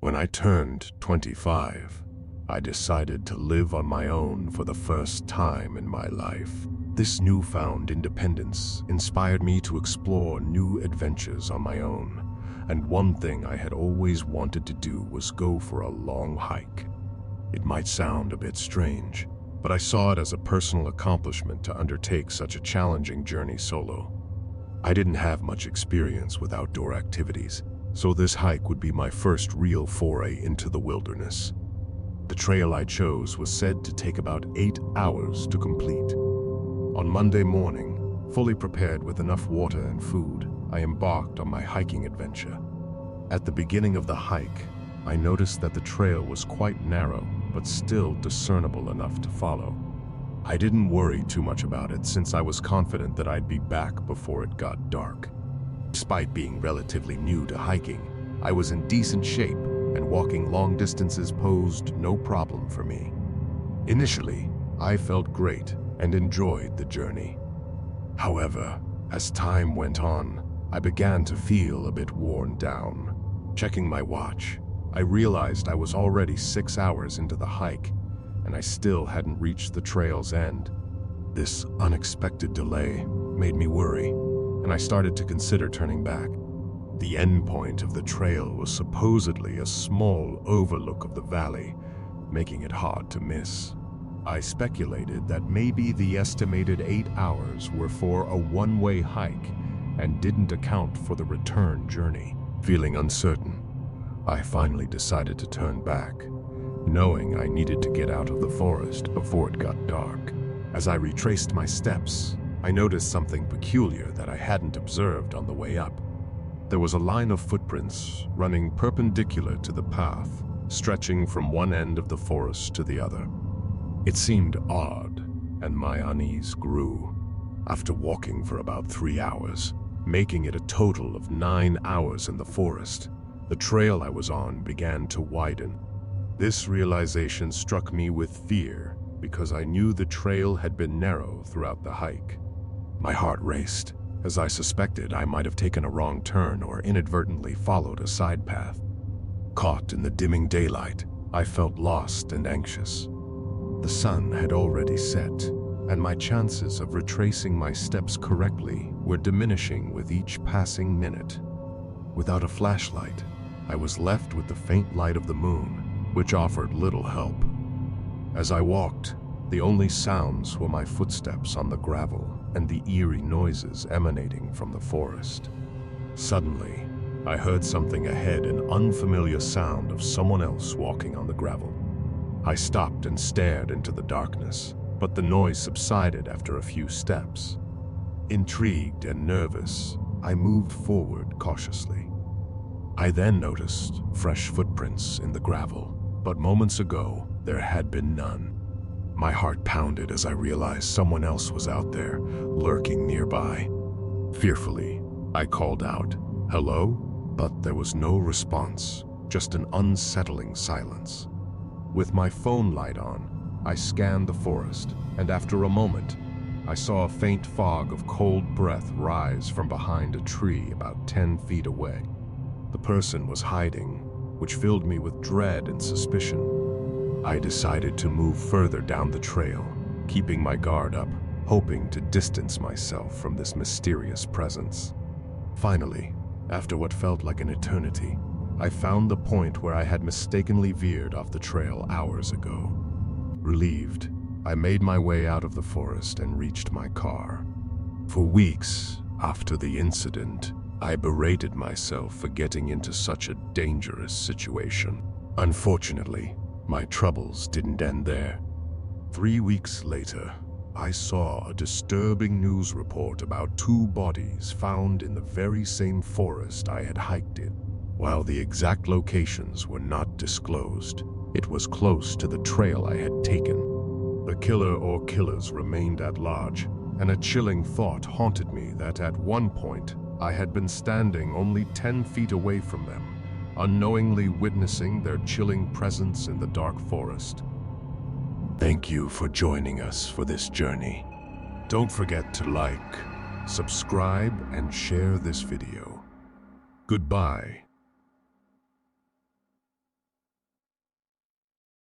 When I turned 25, I decided to live on my own for the first time in my life. This newfound independence inspired me to explore new adventures on my own, and one thing I had always wanted to do was go for a long hike. It might sound a bit strange, but I saw it as a personal accomplishment to undertake such a challenging journey solo. I didn't have much experience with outdoor activities, so this hike would be my first real foray into the wilderness. The trail I chose was said to take about 8 hours to complete. On Monday morning, fully prepared with enough water and food, I embarked on my hiking adventure. At the beginning of the hike, I noticed that the trail was quite narrow, but still discernible enough to follow. I didn't worry too much about it since I was confident that I'd be back before it got dark. Despite being relatively new to hiking, I was in decent shape, and walking long distances posed no problem for me. Initially, I felt great and enjoyed the journey. However, as time went on, I began to feel a bit worn down. Checking my watch, I realized I was already 6 hours into the hike, and I still hadn't reached the trail's end. This unexpected delay made me worry, and I started to consider turning back. The end point of the trail was supposedly a small overlook of the valley, making it hard to miss. I speculated that maybe the estimated 8 hours were for a one-way hike and didn't account for the return journey. Feeling uncertain, I finally decided to turn back, knowing I needed to get out of the forest before it got dark. As I retraced my steps, I noticed something peculiar that I hadn't observed on the way up. There was a line of footprints running perpendicular to the path, stretching from one end of the forest to the other. It seemed odd, and my unease grew. After walking for about 3 hours, making it a total of 9 hours in the forest, the trail I was on began to widen. This realization struck me with fear because I knew the trail had been narrow throughout the hike. My heart raced, as I suspected I might have taken a wrong turn or inadvertently followed a side path. Caught in the dimming daylight, I felt lost and anxious. The sun had already set, and my chances of retracing my steps correctly were diminishing with each passing minute. Without a flashlight, I was left with the faint light of the moon, which offered little help. As I walked, the only sounds were my footsteps on the gravel and the eerie noises emanating from the forest. Suddenly, I heard something ahead, an unfamiliar sound of someone else walking on the gravel. I stopped and stared into the darkness, but the noise subsided after a few steps. Intrigued and nervous, I moved forward cautiously. I then noticed fresh footprints in the gravel, but moments ago, there had been none. My heart pounded as I realized someone else was out there, lurking nearby. Fearfully, I called out, "Hello?" But there was no response, just an unsettling silence. With my phone light on, I scanned the forest, and after a moment, I saw a faint fog of cold breath rise from behind a tree about 10 feet away. The person was hiding, which filled me with dread and suspicion. I decided to move further down the trail, keeping my guard up, hoping to distance myself from this mysterious presence. Finally, after what felt like an eternity, I found the point where I had mistakenly veered off the trail hours ago. Relieved, I made my way out of the forest and reached my car. For weeks after the incident, I berated myself for getting into such a dangerous situation. Unfortunately, my troubles didn't end there. 3 weeks later, I saw a disturbing news report about 2 bodies found in the very same forest I had hiked in. While the exact locations were not disclosed, it was close to the trail I had taken. The killer or killers remained at large, and a chilling thought haunted me that at one point I had been standing only 10 feet away from them, unknowingly witnessing their chilling presence in the dark forest. Thank you for joining us for this journey. Don't forget to like, subscribe, and share this video. Goodbye.